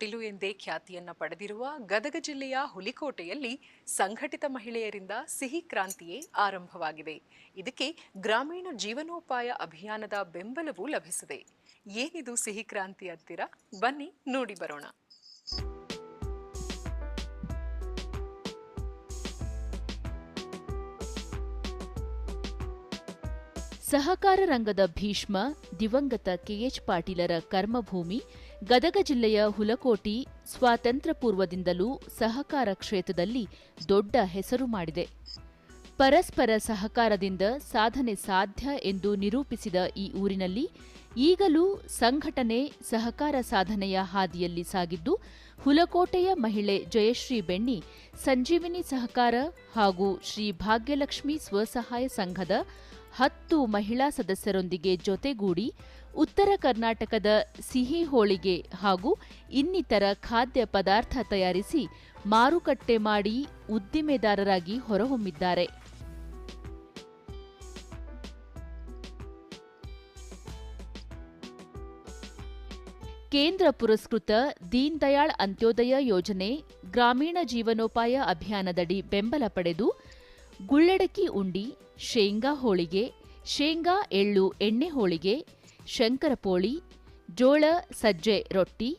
ತೊಟ್ಟಿಲು ಎಂದೇ ಖ್ಯಾತಿಯನ್ನ ಪಡೆದಿರುವ ಗದಗ ಜಿಲ್ಲೆಯ ಹುಲಿಕೋಟೆಯಲ್ಲಿ ಸಂಘಟಿತ ಮಹಿಳೆಯರಿಂದ ಸಿಹಿ ಕ್ರಾಂತಿಯೇ ಆರಂಭವಾಗಿದೆ. ಇದಕ್ಕೆ ಗ್ರಾಮೀಣ ಜೀವನೋಪಾಯ ಅಭಿಯಾನದ ಬೆಂಬಲವೂ ಲಭಿಸಿದೆ. ಏನಿದು ಸಿಹಿ ಕ್ರಾಂತಿ ಅಂತೀರಾ? ಬನ್ನಿ ನೋಡಿ ಬರೋಣ. ಸಹಕಾರ ರಂಗದ ಭೀಷ್ಮ ದಿವಂಗತ ಕೆಎಚ್ ಪಾಟೀಲರ ಕರ್ಮಭೂಮಿ ಗದಗ ಜಿಲ್ಲೆಯ ಹುಲಕೋಟಿ ಸ್ವಾತಂತ್ರ್ಯ ಪೂರ್ವದಿಂದಲೂ ಸಹಕಾರ ಕ್ಷೇತ್ರದಲ್ಲಿ ದೊಡ್ಡ ಹೆಸರು ಮಾಡಿದೆ. ಪರಸ್ಪರ ಸಹಕಾರದಿಂದ ಸಾಧನೆ ಸಾಧ್ಯ ಎಂದು ನಿರೂಪಿಸಿದ ಈ ಊರಿನಲ್ಲಿ ಈಗಲೂ ಸಂಘಟನೆ ಸಹಕಾರ ಸಾಧನೆಯ ಹಾದಿಯಲ್ಲಿ ಸಾಗಿದ್ದು, ಹುಲಕೋಟೆಯ ಮಹಿಳೆ ಜಯಶ್ರೀ ಬೆಣ್ಣಿ ಸಂಜೀವಿನಿ ಸಹಕಾರ ಹಾಗೂ ಶ್ರೀ ಭಾಗ್ಯಲಕ್ಷ್ಮಿ ಸ್ವಸಹಾಯ ಸಂಘದ 10 ಮಹಿಳಾ ಸದಸ್ಯರೊಂದಿಗೆ ಜೊತೆಗೂಡಿ ಉತ್ತರ ಕರ್ನಾಟಕದ ಸಿಹಿ ಹೋಳಿಗೆ ಹಾಗೂ ಇನ್ನಿತರ ಖಾದ್ಯ ಪದಾರ್ಥ ತಯಾರಿಸಿ ಮಾರುಕಟ್ಟೆ ಮಾಡಿ ಉದ್ದಿಮೆದಾರರಾಗಿ ಹೊರಹೊಮ್ಮಿದ್ದಾರೆ. ಕೇಂದ್ರ ಪುರಸ್ಕೃತ ದೀನ್ ದಯಾಳ್ ಅಂತ್ಯೋದಯ ಯೋಜನೆ ಗ್ರಾಮೀಣ ಜೀವನೋಪಾಯ ಅಭಿಯಾನದಡಿ ಬೆಂಬಲ ಪಡೆದು ಗುಳ್ಳೆಡಕಿ ಉಂಡಿ, ಶೇಂಗಾ ಹೋಳಿಗೆ, ಶೇಂಗಾ ಎಳ್ಳು ಎಣ್ಣೆ ಹೋಳಿಗೆ, ಶಂಕರಪೋಳಿ, ಜೋಳ ಸಜ್ಜೆ ರೊಟ್ಟಿ,